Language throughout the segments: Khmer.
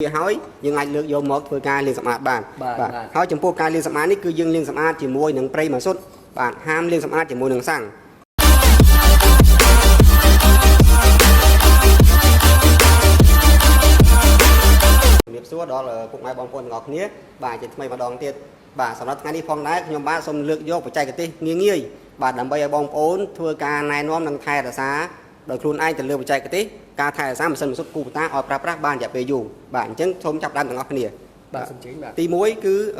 hỏi nhưng anh lược vô một vừa ca liên sắm ạt bàn hỏi chấm po ca liên sắm ạt ní cứ dương liên sắm ạt chỉ môi nâng prey mà xuất bạn ham liên sắm ạt chỉ môi nâng sang nghiệp số đó là cục máy bom phun ngọc nhé bà chỉ mày mà đòn tiền bà sau đó ngay đi phong đá nhưng ba xong lược vô phải chạy cái tí nghiêng bà đầm bây bom ốn thưa ca này nó nâng thay là xá đời khuôn anh từ lừa chạy cái tí ca thay sáng mà sân một số Kubota ở pra ban dẹp về dùng bạn chẳng thôm chập đan từng ngọc nè tí muối cứ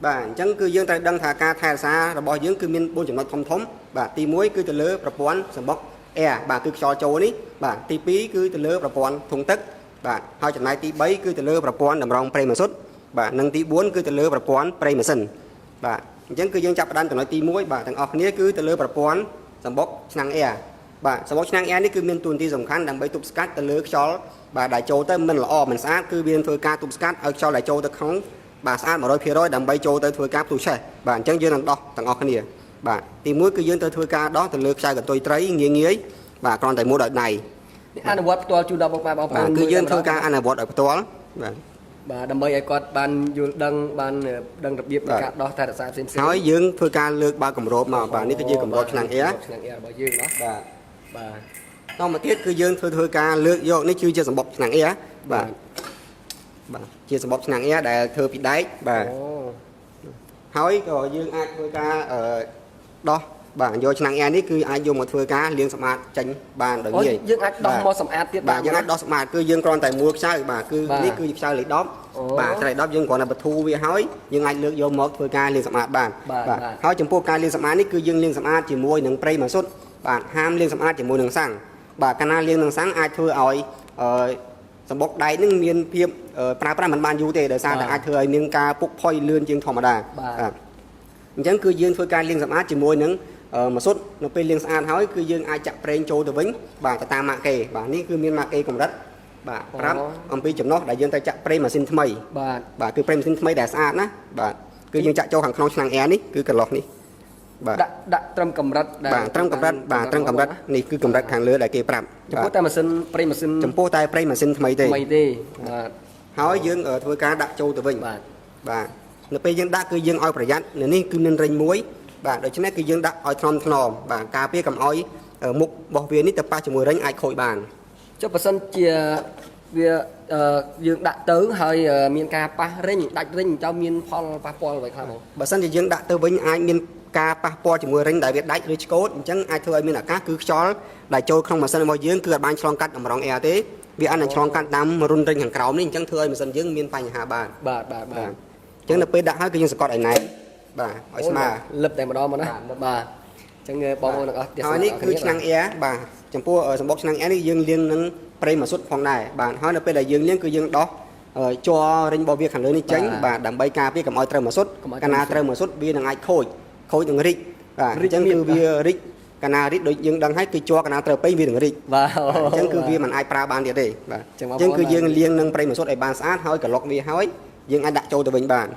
bạn chẳng cứ dương tay đăng thà ca thay sáng rồi bỏ dương cứ miên bốn chấm nó thông thống bạn tí muối cứ từ lừa pra bón sầm bóc bà cứ cho châu ní bạn tí pí cứ từ lừa pra bón thùng tất bạn hai chấm này tí bấy cứ từ lừa pra bón đầm rong prey mà xuất bạn nâng tí bốn cứ từ lừa pra bón prey mà sân bạn chẳng cứ dương chập đan từng nói tí muối bạn từng ngọc nè cứ từ lừa pra bón sầm bóc năng bàสมมตินางแอนนี่คือมีตุนที่สำคัญดังใบตุบสกัดตะเลือกชอลบ่าได้โจเตอร์มันละอมันสะอาดคือเบียนធ្វើការตุบสกัดเอาชอลได้โจเตอร์ของบ่าสะอาด100%ดังใบโจเตอร์ធ្វើការตุใช่บ่าអញ្ចឹងយើងនឹងដោះទាំងអស់គ្នាបាទទី1គឺយើងទៅធ្វើការដោះទៅលើខ្សែកន្ទុយត្រីងាយបាទគ្រាន់តែមួយដោយដៃអនុវត្តផ្ទាល់ជូនដល់បងប្អូនគឺយើងធ្វើការអនុវត្តឲ្យផ្ទាល់បាទបាទដើម្បីឲ្យគាត់បានយល់ដឹងបានដឹងរបៀបនៃការដោះថែរក្សាផ្សេងៗហើយយើងធ្វើការលើកបើកកម្របមកបាទនេះគឺជាកម្របឆ្នាំងអែរបស់យើងណាបាទតមកទៀតគឺយើងធ្វើការលើកយកនេះគឺជាសម្បុកឆ្នាំងអែបាទជាសម្បុកឆ្នាំងអែដែលធ្វើពីដែកបាទហើយក៏យើងអាចធ្វើការដោះបាទយកឆ្នាំងអែនេះគឺអាចយកមកធ្វើការលាងសម្អាតចេញបានដោយងាយយើងអាចដោះមកសម្អាតទៀតបាទយើងអាចដោះសម្អាតគឺយើងគ្រាន់តែមួលខ្ចៅបាទគឺនេះគឺខ្ចៅលេខ10បាទខ្ចៅលេខ10យើងគ្រាន់តែបធូរវាហើយយើងអាចលើកយកមកធ្វើការលាងសម្អាតបានបាទហើយចំពោះការលាងសម្អាតនេះគឺយើងលាងសម្អាតជាមួយនឹងប្រេងម៉ាស៊ុតបាទហាមលាងសម្អាតជាមួយនឹងសាំងបាទកាលណាលាងនឹងសាំងអាចធ្វើឲ្យសម្បុកដែកនឹងមានភាពប្រើប្រាស់មិនបានយូរទេដោយសារតែអាចធ្វើឲ្យមានការពុកផុយលឿនជាងធម្មតាបាទអញ្ចឹងគឺយើងធ្វើការលាងសម្អាតជាមួយនឹងម៉ាស៊ុតនៅពេលលាងស្អាតហើយគឺយើងអាចចាក់ប្រេងចូលទៅវិញបាទទៅតាមម៉ាកគេបាទនេះគឺមានម៉ាកគេកម្រិតបាទប្រាប់អំពីចំណុះដែលយើងទៅចាក់ប្រេងម៉ាស៊ីនថ្មីបាទគឺប្រេងម៉ាស៊ីនថ្មីដែលស្អាតណាបាទគឺយើងចាក់ចូលខាងក្នុងឆ្នាំងអែនេះគឺកន្លោះនេះបាទដាក់ត្រឹមកម្រិតបាទត្រឹមកម្រិតបាទត្រឹមកម្រិតនេះគឺកម្រិតខាងលើដែលគេប្រាប់ចំពោះតែម៉ាស៊ីនប្រេងម៉ាស៊ីនចំពោះតែប្រេងម៉ាស៊ីនថ្មីទេបាទហើយយើងធ្វើការដាក់ចូលទៅវិញបាទនៅពេលយើងដាក់គឺយើងឲ្យប្រយ័ត្ននេះគឺមានរិញមួយបាទដូច្នេះគឺយើងដាក់ឲ្យថ្នមបាទការពារកុំឲ្យមុខរបស់វានេះទៅប៉ះជាមួយរិញអាចខូចបានចុះបើសិនជាវាយើងដាក់ទៅហើយមានការប៉ះរិញដាច់រិញតើមានផលប៉ះពាល់អ្វីខ្លះបងបើសិនជាយើងដាក់ទៅវិញអាចមានការប៉ះពាល់ជាមួយរិញដែលវាដាច់ឬឆ្កូតអញ្ចឹងអាចធ្វើឲ្យមានអាកាសគឺខ្យល់ដែលចូលក្នុងម៉ាស៊ីនរបស់យើងគឺអាចបានឆ្លងកាត់តម្រងអែទេវាអាចនឹងឆ្លងកាត់តាមរុនរិញខាងក្រោមនេះអញ្ចឹងធ្វើឲ្យម៉ាស៊ីនយើងមានបញ្ហាបានបាទអញ្ចឹងនៅពេលដាក់ហើយគឺយើងសង្កត់ឲ្យណែនបាទឲ្យស្មើលឹបតែម្ដងមកណាបាទអញ្ចឹងបងប្អូនទាំងអស់ហើយនេះគឺឆ្នាំងអែបាទចំពោះសម្បុកឆ្នាំងអែនេះយើងលាងនឹងប្រេងម៉ាស៊ុតផងដែរបាទហើយនៅពេលដែលយើងលាងគឺយើងដោះជ័ររិញរបស់វាខាងលើនេះចេញបាទដើម្បីការពារកុំឲ្យត្រូវម៉ាស៊ុតកាលណាត្រូវម៉ាស៊ុតវានឹងអាចខូចនឹងរីកបាទអញ្ចឹងគឺវារីកកាលណារីកដូចយើងដឹងហើយគឺជ័រកាលណាត្រូវពេញវានឹងរីកបាទអញ្ចឹងគឺវាមិនអាចប្រើបានទៀតទេបាទអញ្ចឹងគឺយើងលាងនឹងប្រេងម៉ាស៊ុតឲ្យបានស្អាតហើយកន្លុកវាហើយយើងអាចដាក់ចូលទៅវិញបាន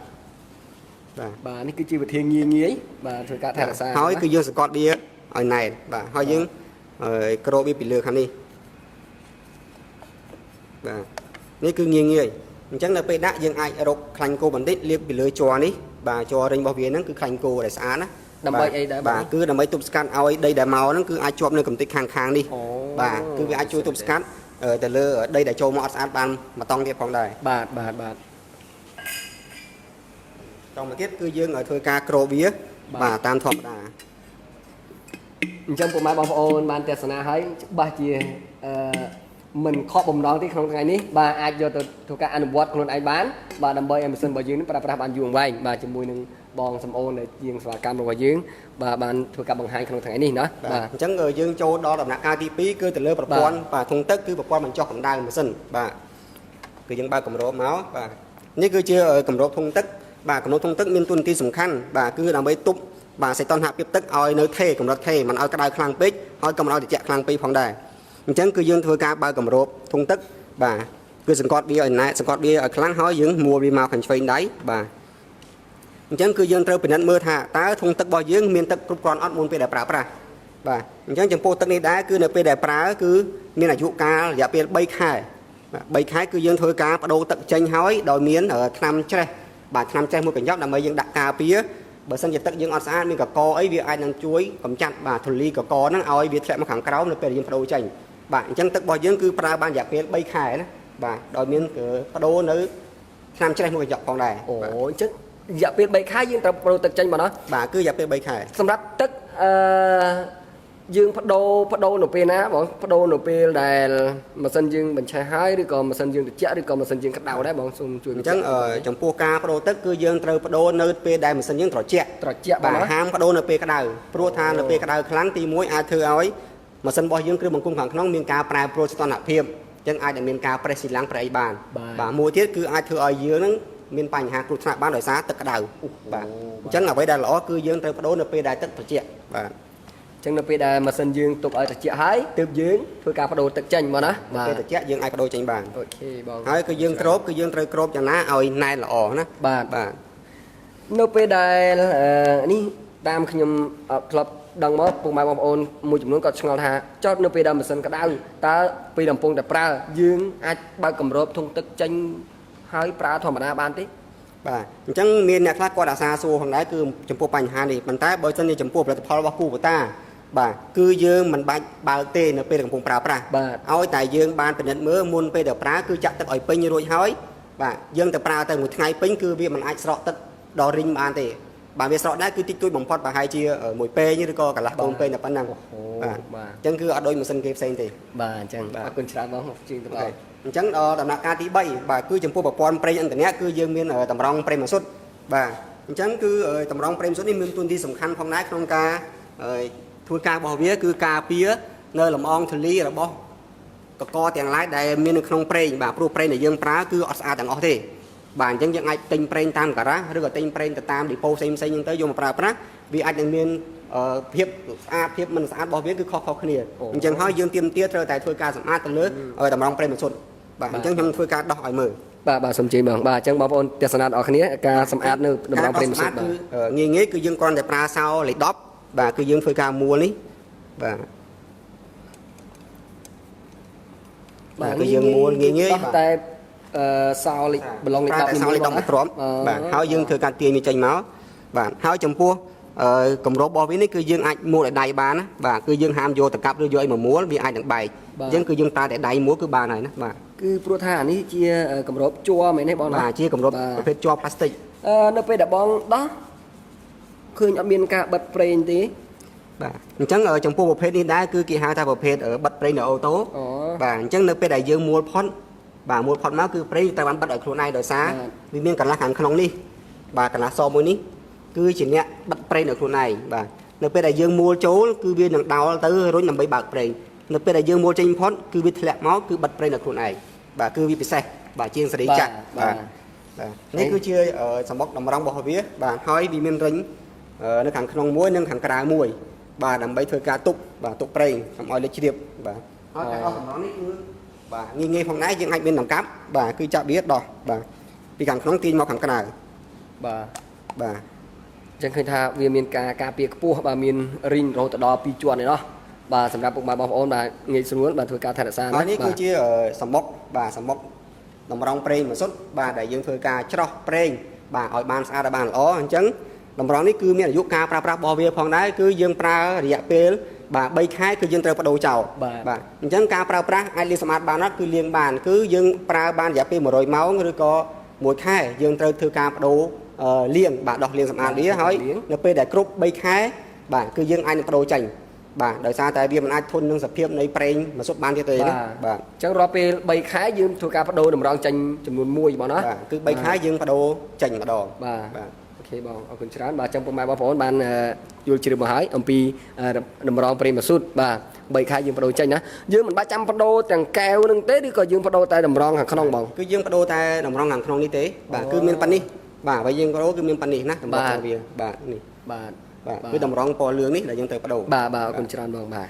បាទនេះគឺជាវិធីងាយបាទធ្វើការថែរក្សាហើយគឺយើងសង្កត់វាឲ្យណែនបាទហើយយើងក្របវាពីលើខាងនេះបាទនេះគឺងាយអញ្ចឹងនៅពេលដាក់យើងអាចរកខ្លាញ់គោបន្តិចលាបពីលើជ័រនេះបាទជ័ររិញរបស់វាហ្នឹងគឺខ្លាញ់គោដែលស្អាតណាដើម្បីអីដែរបាទគឺដើម្បីទប់ស្កាត់ឲ្យដីដែលមកហ្នឹងគឺអាចជាប់នៅកំទេចខាងនេះបាទគឺវាអាចជួយទប់ស្កាត់ទៅលើដីដែលចូលមកអត់ស្អាតបានមកតង់ទៀតផងដែរបាទតមកទៀតគឺយើងឲ្យធ្វើការក្របវាបាទតាមធម្មតាអញ្ចឹងពុកម៉ែបងប្អូនបានទស្សនាហើយច្បាស់ជាមិនខកបំណងទេក្នុងថ្ងៃនេះបាទអាចយកទៅធ្វើការអនុវត្តខ្លួនឯងបានបាទដើម្បីឲ្យម៉ាស៊ីនរបស់យើងនេះប្រើប្រាស់បានយូរអង្វែងបាទជាមួយនឹងបងសំអូនដែលជាងសេវាកម្មរបស់យើងបាទបានធ្វើការបង្ហាញក្នុងថ្ងៃនេះណាបាទអញ្ចឹងយើងចូលដល់ដំណាក់កាលទី2គឺទៅលើប្រព័ន្ធបាទធុងទឹកគឺប្រព័ន្ធបញ្ចុះកម្ដៅម៉ាស៊ីនបាទគឺយើងបើកគម្របមកបាទនេះគឺជាគម្របធុងទឹកបាទគម្របធុងទឹកមានតួនាទីសំខាន់បាទគឺដើម្បីទប់បាទសីតុណ្ហភាពទឹកឲ្យនៅថេកម្រិតថេមិនឲ្យក្តៅខ្លាំងពេកហើយកុំឲ្យត្រជាក់ខ្លាំងពេកផងដែរអញ្ចឹងគឺយើងធ្វើការបើកគម្របធុងទឹកបាទគឺសង្កត់វាឲ្យណែសង្កត់វាឲ្យខ្លាំងហើយយើងមួលវាមកខាងឆ្វេងដៃបាទអញ្ចឹងគឺយើងត្រូវពិនិត្យមើលថាតើធុងទឹករបស់យើងមានទឹកគ្រប់គ្រាន់អត់មុនពេលដែលប្រើប្រាស់បាទអញ្ចឹងចំពោះទឹកនេះដែរគឺនៅពេលដែលប្រើគឺមានអាយុកាលរយៈពេល3ខែ 3 ខែគឺយើងធ្វើការបដូរទឹកចេញហើយដោយមានថ្នាំច្រេះបាទថ្នាំច្រេះមួយកញ្ចប់ដើម្បីយើងដាក់ការពារបើសិនជាទឹកយើងអត់ស្អាតមានកកអីវាអាចនឹងជួយកម្ចាត់បាទធូលីកកហ្នឹងឲ្យវាធ្លាក់មកខាងក្រោមនៅពេលយើងបដូរចេញបាទអញ្ចឹងទឹករបស់យើងគឺប្រើបានរយៈពេល3ខែណាបាទដោយមានបដូរនៅថ្នាំច្រេះមួយកញ្ចប់ផងដែរអូអញ្ចឹងរយៈពេល3ខែយើងត្រូវបដូរទឹកចេញមកណាបាទគឺរយៈពេល3ខែសម្រាប់ទឹកយើងបដូរនៅពេលណាបងបដូរនៅពេលដែលម៉ាស៊ីនយើងបញ្ឆេះហើយឬក៏ម៉ាស៊ីនយើងត្រជាក់ឬក៏ម៉ាស៊ីនយើងក្តៅដែរបងសូមជួយអញ្ចឹងចំពោះការបដូរទឹកគឺយើងត្រូវបដូរនៅពេលដែលម៉ាស៊ីនយើងត្រជាក់បាទហាមបដូរនៅពេលក្តៅព្រោះថានៅពេលក្តៅខ្លាំងទី1អាចធ្វើឲ្យម៉ាស៊ីនរបស់យើងគ្រឿងបង្គុំខាងក្នុងមានការប្រែប្រួលសីតុណ្ហភាពអញ្ចឹងអាចនឹងមានការប្រេះស៊ីឡាំងប្រេះអីបានបាទមួយទៀតគឺអាចធ្វើឲ្យយើងនឹងមានបញ្ហាគ្រោះថ្នាក់បានដោយសារទឹកក្តៅបាទអញ្ចឹងអ្វីដែលល្អគឺយើងត្រូវបដូរនៅពេលដែលទឹកត្រជាក់បាទចឹងនៅពេលដែលម៉ាស៊ីនយើងទុកឲ្យត្រជាក់ហើយទើបយើងធ្វើការបដូរទឹកចេញមកណាបាទពេលត្រជាក់យើងអាចបដូរចេញបានអូខេបងហើយគឺយើងគ្របគឺយើងត្រូវគ្របយ៉ាងណាឲ្យណែនល្អណាបាទនៅពេលដែលនេះតាមខ្ញុំធ្លាប់ដឹងមកពុកម៉ែបងប្អូនមួយចំនួនគាត់ឆ្ងល់ថាចុះនៅពេលដែលម៉ាស៊ីនក្តៅតើពេលកំពុងតែប្រើយើងអាចបើកគម្របធុងទឹកចេញហើយប្រើធម្មតាបានទេបាទអញ្ចឹងមានអ្នកខ្លះគាត់អាសាសួរផងដែរគឺចំពោះបញ្ហានេះប៉ុន្តែបើសិនជាចំពោះផលិតផលរបស់ Kubota បាទគឺយើងមិនបាច់បើកទេនៅពេលកំពុងប្រើប្រាស់ឲ្យតែយើងបានពិនិត្យមើលមុនពេលដែលប្រើគឺចាក់ទឹកឲ្យពេញរួចហើយបាទយើងទៅប្រើទៅមួយថ្ងៃពេញគឺវាមិនអាចស្រក់ទឹកដល់រីងបានទេបាទវាស្រក់ដែរគឺតិចតួចបំផុតប្រហែលជាមួយពេងឬក៏កន្លះកូនពេងតែប៉ុណ្ណឹងបាទអញ្ចឹងគឺអត់ដូចម៉ាស៊ីនគេផ្សេងទេបាទអញ្ចឹងអរគុណច្រើនបងជាងទៅបងអញ្ចឹងដំណាក់កាលទី3បាទគឺចំពោះប្រព័ន្ធប្រេងឥន្ធនៈគឺយើងមានតម្រង់ប្រេងម៉ាស៊ុតបាទអញ្ចឹងគឺតម្រង់ប្រេងម៉ាស៊ុតនេះមានតួនាទីសំខាន់ផងដែរក្នុងការធ្វើការរបស់វាគឺការពារនៅលំអងធូលីរបស់កកទាំងឡាយដែលមាននៅក្នុងប្រេងបាទព្រោះប្រេងដែលយើងប្រើគឺអត់ស្អាតទាំងអស់ទេបាទអញ្ចឹងយើងអាចទិញប្រេងតាមការ៉ាឬក៏ទិញប្រេងទៅតាមឌីប៉ូផ្សេងៗហ្នឹងទៅយកមកប្រើប្រាស់វាអាចនឹងមានភាពស្អាតភាពមិនស្អាតរបស់វាគឺខុសៗគ្នាអញ្ចឹងហើយយើងទាមទារត្រូវតែធ្វើការសម្អាតទៅលើតម្រង់ប្រេងម៉ាស៊ុតបាទអញ្ចឹងខ្ញុំធ្វើការដោះឲ្យមើលបាទសូមជឿបងបាទអញ្ចឹងបងប្អូនទស្សនាដល់គ្នាការសម្អាតនៅតម្រង់ប្រេងម៉ាស៊ុតបាទងាយគឺយើងគ្រាន់តែប្រើសោលេខ10បាទគឺយើងធ្វើការមួលនេះបាទគឺយើងមួលងាយតែសោលេខប្លង់លេខ10សោលេខ10ទ្រាំបាទហើយយើងធ្វើការទាញវាចេញមកបាទហើយចំពោះគម្របរបស់វានេះគឺយើងអាចមួលឲ្យដៃបានណាបាទគឺយើងហាមយកតកាប់ឬយកអីមកមួលវាអាចនឹងបែកអញ្ចឹងគឺយើងប្រើតែដៃមួលគឺបានហើយណាបាទគឺព្រោះថាអានេះជាគម្របជ័រមែនទេបងបាទជាគម្របប្រភេទជ័រផ្លាស្ទិកនៅពេលដែលបងដោះឃើញអត់មានការបិទប្រេងទេបាទអញ្ចឹងចំពោះប្រភេទនេះដែរគឺគេហៅថាប្រភេទបិទប្រេងនៅអូតូបាទអញ្ចឹងនៅពេលដែលយើងមួលផុតបាទមួលផុតមកគឺប្រេងត្រូវបានបិទឲ្យខ្លួនឯងដោយសារវាមានកន្លះខាងក្នុងនេះបាទកន្លះសមួយនេះគឺជាអ្នកបិទប្រេងនៅខ្លួនឯងបាទនៅពេលដែលយើងមួលចូលគឺវានឹងដោលទៅរុញដើម្បីបើកប្រេងនៅពេលដែលយើងមួលចេញផុតគឺវាធ្លាក់មកគឺបិទប្រេងនៅខ្លួនឯងបាទគឺវាពិសេសបាទជាងសេរីចាក់បាទនេះគឺជាសម្បុកតម្រង់របស់វាបាទហើយវាមានរិញនៅខាងក្នុងមួយនិងខាងក្រៅមួយបាទដើម្បីធ្វើការទប់បាទទប់ប្រេងកុំឲ្យលេចជ្រាបបាទហើយការដោះតម្រង់នេះគឺបាទងាយផងដែរយើងអាចមានដង្កាប់បាទគឺចាប់វាដោះបាទពីខាងក្នុងទាញមកខាងក្រៅបាទចឹងឃើញថាវាមានការពារខ្ពស់បាទមានរីងរហូតដល់2ជាន់ឯណោះបាទសម្រាប់ពុកម៉ែបងប្អូនបាទងាយស្រួលបាទធ្វើការថែរក្សាហើយនេះគឺជាសម្បុកបាទសម្បុកតម្រង់ប្រេងម៉ាស៊ុតបាទដែលយើងធ្វើការច្រោះប្រេងបាទឲ្យបានស្អាតឲ្យបានល្អអញ្ចឹងតម្រង់នេះគឺមានអាយុការប្រើប្រាស់របស់វាផងដែរគឺយើងប្រើរយៈពេលបាទ3ខែគឺយើងត្រូវបដូរចោលបាទអញ្ចឹងការប្រើប្រាស់អាចលាងសម្អាតបានអត់គឺលាងបានគឺយើងប្រើបានរយៈពេល100ម៉ោងឬក៏1ខែយើងត្រូវធ្វើការបដូរលាងបាទដោះលាងសម្អាតវាហើយនៅពេលដែលគ្រប់3ខែបាទគឺយើងអាចនឹងបដូរចេញបាទដោយសារតែវាមិនអាចធន់នឹងសភាពនៃប្រេងម៉ាស៊ុតបានទៀតទេណាបាទអញ្ចឹងរាល់ពេល3ខែយើងធ្វើការបដូរតម្រង់ចេញចំនួន1បងណាបាទគឺ3ខែយើងបដូរចេញម្ដងបាទអូខេបងអរគុណច្រើនបាទចឹងពុកម៉ែបងប្អូនបានយល់ជ្រាបមកហើយអំពីតម្រង់ប្រេងម៉ាស៊ុតបាទ3ខែយើងបដូរចេញណាយើងមិនបាច់ចាំបដូរទាំងកែវនឹងទេឬក៏យើងបដូរតែតម្រង់ខាងក្នុងបងគឺយើងបដូរតែតម្រង់ខាងក្នុងនេះទេបាទគឺមានប៉ុណ្នេះបាទហើយយើងបដូរគឺមានប៉ុណ្នេះណាតម្រង់វាបាទនេះបាទគឺតម្រង់ពណ៌លឿងនេះដែលយើងត្រូវបដូរបាទអរគុណច្រើនបងបាទ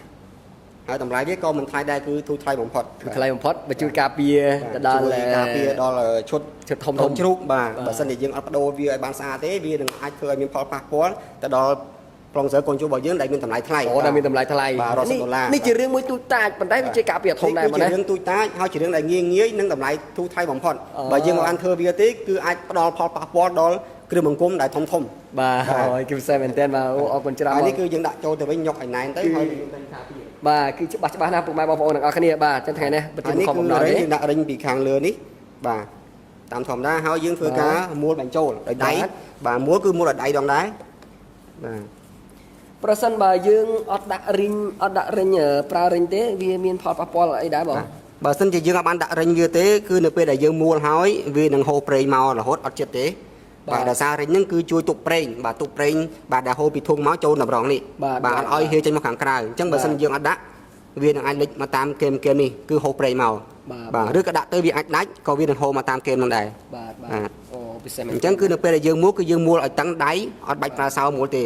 ហើយតម្លៃវាក៏មិនថ្លៃដែរគឺធូរថ្លៃបំផុតថ្លៃបំផុតបើជួយការពារទៅដល់ការពារដល់ឈុតធំជ្រូកបាទបើសិនជាយើងអត់បដូរវាឲ្យបានស្អាតទេវានឹងអាចធ្វើឲ្យមានផលប៉ះពាល់ទៅដល់ ប្លង់សើកូនជួបរបស់យើងដែលមានតម្លៃថ្លៃ អូដែលមានតម្លៃថ្លៃ បាទរត់ដុល្លារ នេះជារឿងមួយទូចតាចប៉ុន្តែវាជាការពិតធំដែរបងណា ជារឿងទូចតាចហើយជារឿងដែលងាយនិងតម្លៃធូរថ្លៃបំផុតបើយើងមិនបានធ្វើវាទេគឺអាចផ្ដល់ផលប៉ះពាល់ដល់គ្រឿងបង្គំដែលធំបាទហើយគឺផ្សេងមែនទែនបាទអូអរគុណច្រើន ហើយនេះគឺយើងដាក់ចូលទៅវិញញុកឲ្យណែនទៅហើយយើងតែការពារ បាទគឺច្បាស់ណាពុកម៉ែបងប្អូនទាំងអស់គ្នាបាទចឹងថ្ងៃនេះប្រតិខំបំណងនេះ ដាក់រិញពីខាងលើនេះបាទតាមធម្មតាហើយយើងធ្វើការមួលបញ្ចូលដោយដៃបាទមួលគឺមួលដោយដៃដងដែរបាទ ប្រសិនបើយើងអត់ដាក់រិញប្រើរិញទេវាមានផលប៉ះពាល់អីដែរបង បើសិនជាយើងអត់បានដាក់រិញវាទេគឺនៅពេលដែលយើងមួលហើយវានឹងហូរប្រេងមករហូតអត់ចិត្តទេបាទដោយសាររិញហ្នឹងគឺជួយទប់ប្រេងបាទទប់ប្រេងបាទដែលហូរពីធុងមកចូលតម្រងនេះបាទអត់ឲ្យហៀចេញមកខាងក្រៅអញ្ចឹងបើសិនយើងអត់ដាក់វានឹងអាចលេចមកតាមគែមនេះគឺហូរប្រេងមកបាទឬក៏ដាក់ទៅវាអាចដាច់ក៏វានឹងហូរមកតាមគែមហ្នឹងដែរបាទអូពិសេសមែនអញ្ចឹងគឺនៅពេលដែលយើងមួលគឺយើងមួលឲ្យតឹងដៃអត់បាច់ប្រើសោមួលទេ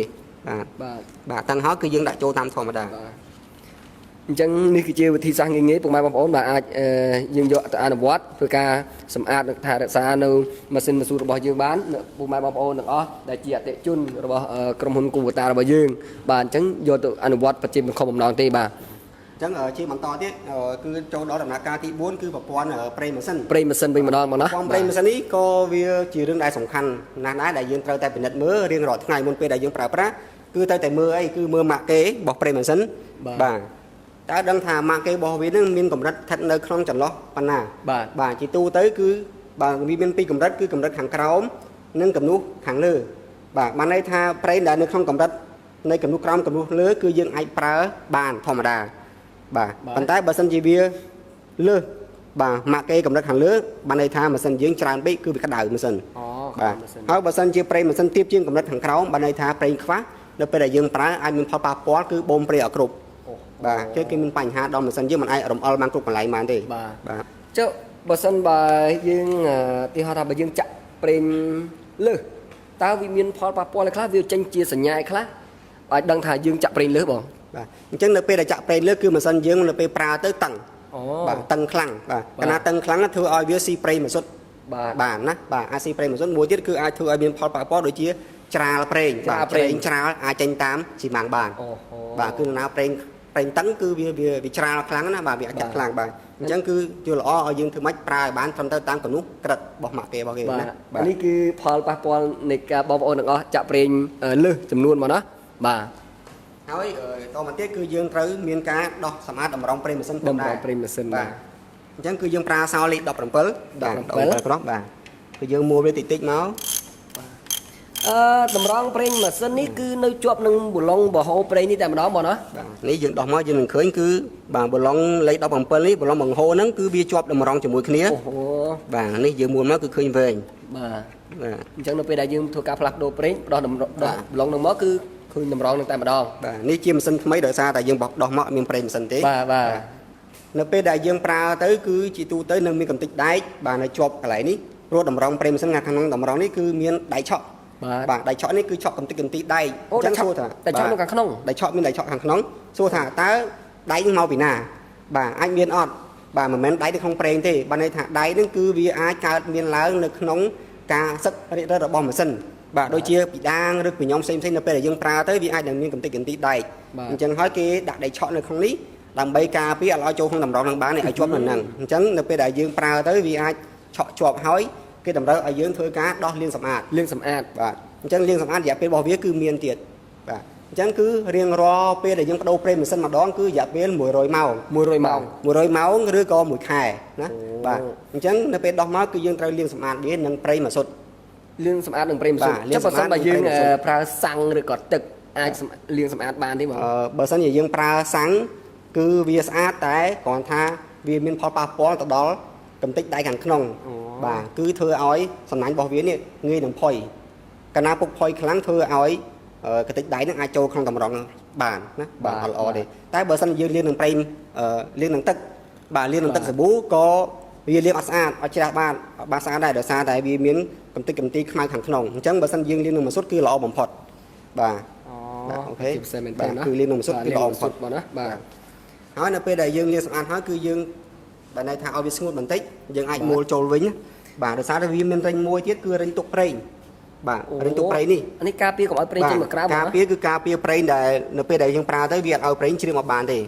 បាទតឹងហើយគឺយើងដាក់ចូលតាមធម្មតា អញ្ចឹងនេះគឺជាវិធីសាស្ត្រងាយៗពុកម៉ែបងប្អូនបាទអាចយើងយកទៅអនុវត្តធ្វើការសម្អាតនិងថែរក្សានៅម៉ាស៊ីនម៉ាស៊ូរបស់យើងបានពុកម៉ែបងប្អូនទាំងអស់ដែលជាអតិថិជនរបស់ក្រុមហ៊ុន Kubota របស់យើងបាទអញ្ចឹងយកទៅអនុវត្តប្រជាមិនខុសបំណងទេបាទអញ្ចឹងជាបន្តទៀតគឺចូលដល់ដំណាក់កាលទី4គឺប្រព័ន្ធប្រេងម៉ាស៊ីនវិញម្ដងបងណាប្រេងម៉ាស៊ីននេះក៏វាជារឿងដែលសំខាន់ណាស់ដែរដែលយើងត្រូវតែពិនិត្យមើលរៀងរាល់ថ្ងៃមុនពេលដែលយើងប្រើប្រាស់គឺត្រូវតែមើលអីគឺមើលម៉ាកគេរបស់ប្រេងម៉ាស៊ីនបាទតើដឹងថាម៉ាកគេរបស់វានឹងមានកម្រិតស្ថិតនៅក្នុងចន្លោះប៉ុណ្ណាបាទជាទូទៅគឺបាទវាមានពីរកម្រិតគឺកម្រិតខាងក្រោមនិងកម្នួសខាងលើបាទបានន័យថាប្រេងដែលនៅក្នុងកម្រិតនៃកម្នួសក្រោមកម្នួសលើគឺយើងអាចប្រើបានធម្មតាបាទប៉ុន្តែបើសិនជាវាលើសបាទម៉ាកគេកម្រិតខាងលើបានន័យថាម៉ាស៊ីនយើងច្រើនពេកគឺវាក្តៅម៉ាស៊ីនបាទហើយបើសិនជាប្រេងម៉ាស៊ីនទាបជាងកម្រិតខាងក្រោមបានន័យថាប្រេងខ្វះនៅពេលដែលយើងប្រើអាចមានផលប៉ះពាល់គឺបូមប្រេងអត់គ្រប់បាទគឺមានបញ្ហាដល់ម៉ាស៊ីនយើងមិនអាចរំអិលបានគ្រប់កន្លែងបានទេបាទចុះបើសិនបើយើងទីហោះថាបើយើងចាក់ប្រេងលើសតើវាមានផលប៉ះពាល់អីខ្លះវាចេញជាសញ្ញាខ្លះឲ្យដឹងថាយើងចាក់ប្រេងលើសបងបាទអញ្ចឹងនៅពេលដែលចាក់ប្រេងលើសគឺម៉ាស៊ីនយើងនៅពេលប្រើទៅតឹងបាទតឹងខ្លាំងបាទកាលណាតឹងខ្លាំងធ្វើឲ្យវាស៊ីប្រេងម៉ាស៊ូតបាទណាបាទអាចស៊ីប្រេងម៉ាស៊ូតមួយទៀតគឺអាចធ្វើឲ្យមានផលប៉ះពាល់ដូចជាច្រាលប្រេងបាទប្រេងច្រាលអាចចេញតាមស៊ីម៉ាំងបានបាទគឺណាប្រេងតឹងគឺវាច្រាលខ្លាំងណាបាទវាអាចចាក់ខ្លាំងបាទអញ្ចឹងគឺជួយល្អឲ្យយើងធ្វើម៉េចប្រើឲ្យបានត្រឹមត្រូវតាមកម្រិតក្រិតរបស់ម៉ាកគេរបស់គេណាបាទនេះគឺផលប៉ះពាល់នៃការបងប្អូនទាំងអស់ចាក់ប្រេងលើសចំនួនមកណាបាទហើយតមកទៀតគឺយើងត្រូវមានការដោះសម្អាតតម្រងប្រេងម៉ាស៊ីនផងដែរប្រេងម៉ាស៊ីនបាទអញ្ចឹងគឺយើងប្រើសោលេខ17ក្រោះបាទគឺយើងមួលវាតិចមកតម្រងប្រេងម៉ាស៊ីននេះគឺនៅជាប់នឹងប៊ូឡុងបហូរប្រេងនេះតែម្ដងបងណាបាទនេះយើងដោះមកយើងនឹងឃើញគឺបាទប៊ូឡុងលេខ17នេះប៊ូឡុងបង្ហូរហ្នឹងគឺវាជាប់តម្រងជាមួយគ្នាបាទនេះយើងមួលមកគឺឃើញវែងបាទអញ្ចឹងនៅពេលដែលយើងធ្វើការផ្លាស់ប្ដូរប្រេងដោះប៊ូឡុងហ្នឹងមកគឺឃើញតម្រងនឹងតែម្ដងបាទនេះជាម៉ាស៊ីនថ្មីដោយសារតែយើងដោះមកមានប្រេងម៉ាស៊ីនទេបាទនៅពេលដែលយើងប្រើទៅគឺជាទូទៅនឹងមានកំតិចដែកបាទនៅជាប់កន្លែងនេះព្រោះតម្រងប្រេងម៉ាស៊ីនខាងក្នុងតម្រងនេះគឺមានដែកឆក់បាទដៃឆក់នេះគឺឆក់កំតិចដែកអញ្ចឹងសួរថាដៃឆក់នៅខាងក្នុងដៃឆក់មានដៃឆក់ខាងក្នុងសួរថាតើដៃនេះមកពីណាបាទអាចមានអត់បាទមិនមែនដៃនៅក្នុងប្រេងទេបានន័យថាដៃនេះគឺវាអាចកើតមានឡើងនៅក្នុងការសឹករិតរឹតរបស់ម៉ាស៊ីនបាទដូចជាពីដាងឬពីញោមផ្សេងនៅពេលដែលយើងប្រើទៅវាអាចនឹងមានកំតិចដែកអញ្ចឹងហើយគេដាក់ដៃឆក់នៅក្នុងនេះដើម្បីការពារឲ្យចូលក្នុងតម្រងនឹងបានឲ្យជាប់នៅហ្នឹងអញ្ចឹងនៅពេលដែលយើងប្រើទៅវាអាចឆក់ជាប់ហើយគេតម្រូវឲ្យយើងធ្វើការដោះលាងសម្អាតបាទអញ្ចឹងលាងសម្អាតរយៈពេលរបស់វាគឺមានទៀតបាទអញ្ចឹងគឺរៀងរាល់ពេលដែលយើងបដូរប្រេងម៉ាស៊ីនម្ដងគឺរយៈពេល100ម៉ោងឬក៏1ខែណាបាទអញ្ចឹងនៅពេលដោះមកគឺយើងត្រូវលាងសម្អាតវានឹងប្រេងម៉ាស៊ូតលាងសម្អាតនឹងប្រេងម៉ាស៊ូតចុះបើសិនបើយើងប្រើសាំងឬក៏ទឹកអាចលាងសម្អាតបានទេបងបើសិនជាយើងប្រើសាំងគឺវាស្អាតតែគ្រាន់ថាវាមានផលប៉ះពាល់ទៅដល់កំតិចដែកខាងក្នុងបាទគឺធ្វើឲ្យសំណាញ់របស់វានេះងាយនឹងផុយកាលណាពុកផុយខ្លាំងធ្វើឲ្យកតិចដែកនឹងអាចចូលក្នុងតម្រងបានណាបាទអត់ល្អទេតែបើសិនយើងលាងនឹងប្រេងលាងនឹងទឹកបាទលាងនឹងទឹកសាប៊ូក៏វាលាងអត់ស្អាតអត់ជ្រះបានស្អាតដែរដោយសារតែវាមានកំតិចកំទីខ្មៅខាងក្នុងអញ្ចឹងបើសិនយើងលាងនឹងម៉ាស៊ូតគឺល្អបំផុតបាទអូខេគឺលាងនឹងម៉ាស៊ូតគឺល្អបំផុតបងណាបាទហើយនៅពេលដែលយើងលាងសម្អាតហើយគឺយើងបើន័យថាឲ្យវាស្ងួតបន្តិចយើងអាចមួលចូលវិញបាទដោយសារតែវាមានរិញមួយទៀតគឺរិញទុកប្រេង បាទរិញទុកប្រេងនេះ អានេះការពារកុំឲ្យប្រេងចេញមកក្រៅ ការពារគឺការពារប្រេងដែលនៅពេលដែលយើងប្រើទៅវាអត់ឲ្យប្រេងជ្រាបមកបានទេ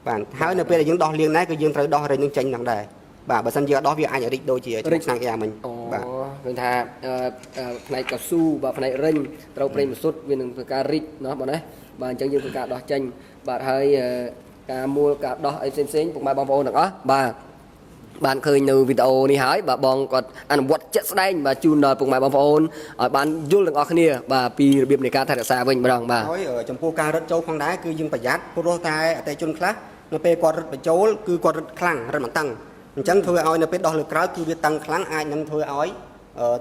បាទហើយនៅពេលដែលយើងដោះលាងដែរគឺយើងត្រូវដោះរិញនឹងចេញហ្នឹងដែរបាទបើសិនយើងដោះវាអាចរីកដូចជាឆ្នាំងយ៉ាមិញបាទ ឃើញថាផ្នែកកស៊ូបាទផ្នែករិញត្រូវប្រេងម្សុទ្ធវានឹងធ្វើការរីកណាបងណាបាទអញ្ចឹងយើងធ្វើការដោះចេញបាទហើយការមួលការដោះអីផ្សេងពុកម៉ែបងប្អូនទាំងអស់បាទបានឃើញនៅវីដេអូនេះហើយបាទបងគាត់អនុវត្តជាក់ស្ដែងបាទជូនដល់ពុកម៉ែបងប្អូនឲ្យបានយល់ទាំងអស់គ្នាបាទពីរបៀបនៃការថែរក្សាវិញម្ដងបាទហើយចំពោះការរត់ចូលផងដែរគឺយើងប្រយ័ត្នព្រោះតែអតិជនខ្លះនៅពេលគាត់រត់បញ្ចូលគឺគាត់រត់ខ្លាំងរត់មិនតឹងអញ្ចឹងធ្វើឲ្យនៅពេលដោះលើក្រោយគឺវាតឹងខ្លាំងអាចនឹងធ្វើឲ្យ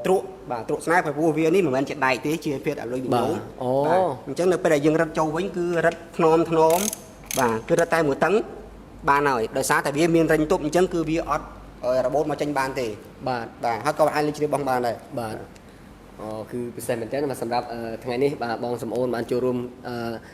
ទ្រក់បាទទ្រក់ស្នេហ៍ព្រោះវានេះមិនមែនជាដែកទេជាភេទអាលុយមីញ៉ូមបាទអញ្ចឹងនៅពេលដែលយើងរត់ចូលវិញគឺរត់ធ្នមបាទគឺរត់តែមួយតឹងបានហើយដោយសារតែវាមានរិញទប់អញ្ចឹងគឺវាអត់របូតមកចេញបានទេបាទហើយក៏អាចលេចជ្រាបបងបានដែរបាទគឺពិសេសមែនទែនសម្រាប់ថ្ងៃនេះបាទបងសំអូនបានចូលរួម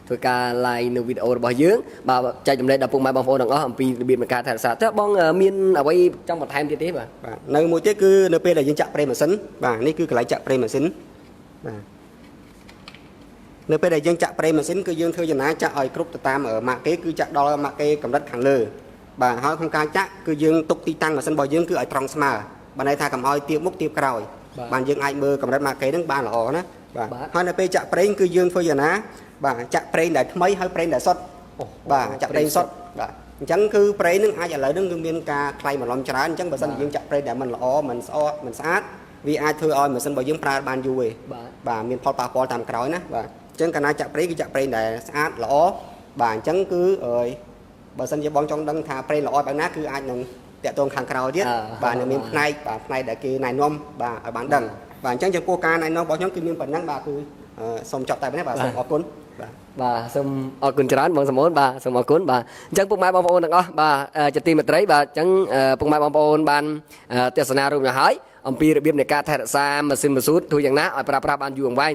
ធ្វើការ live នៅវីដេអូរបស់យើងបាទចែករំលែកដល់ពុកម៉ែបងប្អូនទាំងអស់អំពីរបៀបនៃការថែរក្សាតើបងមានអ្វីចង់បន្ថែមទៀតទេបាទនៅមួយទៀតគឺនៅពេលដែលយើងចាក់ប្រេងម៉ាស៊ីនបាទនេះគឺកន្លែងចាក់ប្រេងម៉ាស៊ីនបាទនៅពេលដែលយើងចាក់ប្រេងម៉ាស៊ីនគឺយើងធ្វើយ៉ាងណាចាក់ឲ្យគ្រប់ទៅតាមម៉ាកគេគឺចាក់ដល់ម៉ាកគេកម្រិតខាងលើបាទហើយក្នុងការចាក់គឺយើងទុកទីតាំងម៉ាស៊ីនរបស់យើងគឺឲ្យត្រង់ស្មើបានន័យថាកុំឲ្យទៀបមុខទៀបក្រោយបានយើងអាចមើលកម្រិតម៉ាកគេហ្នឹងបានល្អណាបាទហើយនៅពេលចាក់ប្រេងគឺយើងធ្វើយ៉ាងណាបាទចាក់ប្រេងដែលថ្មីហើយប្រេងដែលសុទ្ធបាទចាក់ប្រេងសុទ្ធបាទអញ្ចឹងគឺប្រេងហ្នឹងអាចឥឡូវហ្នឹងគឺមានការខ្លាយបន្លំច្រើនអញ្ចឹងបើសិនជាយើងចាក់ប្រេងដែលមិនល្អមិនស្អាតមិនស្អាតវាអាចធ្វើឲ្យម៉ាស៊ីនរបស់យើងប្រើបានយូរទេបាទមានផលប៉ះពាល់តាមក្រោយណាបាទអញ្ចឹងកាលណាចាក់ប្រេងគឺចាក់ប្រេងដែលស្អាតល្អបាទអញ្ចឹងគឺបើសិនជាបងចង់ដឹងថាប្រេងល្អបែបណាគឺអាចនឹងតាក់ទងខាងក្រោយទៀតបាទនឹងមានផ្នែកដែលគេណែនាំបាទឲ្យបានដឹងបាទអញ្ចឹងចំពោះការណែនាំរបស់ខ្ញុំគឺមានប៉ុណ្ណឹងបាទគឺសូមចប់តែប៉ុណ្ណេះបាទសូមអរគុណបាទសូមអរគុណច្រើនបងសមូនបាទសូមអរគុណបាទអញ្ចឹងពុកម៉ែបងប្អូនទាំងអស់បាទជាទីមេត្រីបាទអញ្ចឹងពុកម៉ែបងប្អូនបានទស្សនារួមទៅហើយអំពីរបៀបនៃការថែរក្សាម៉ាស៊ីនម៉ាស៊ូតធ្វើយ៉ាងណាឲ្យប្រើប្រាស់បានយូរអង្វែង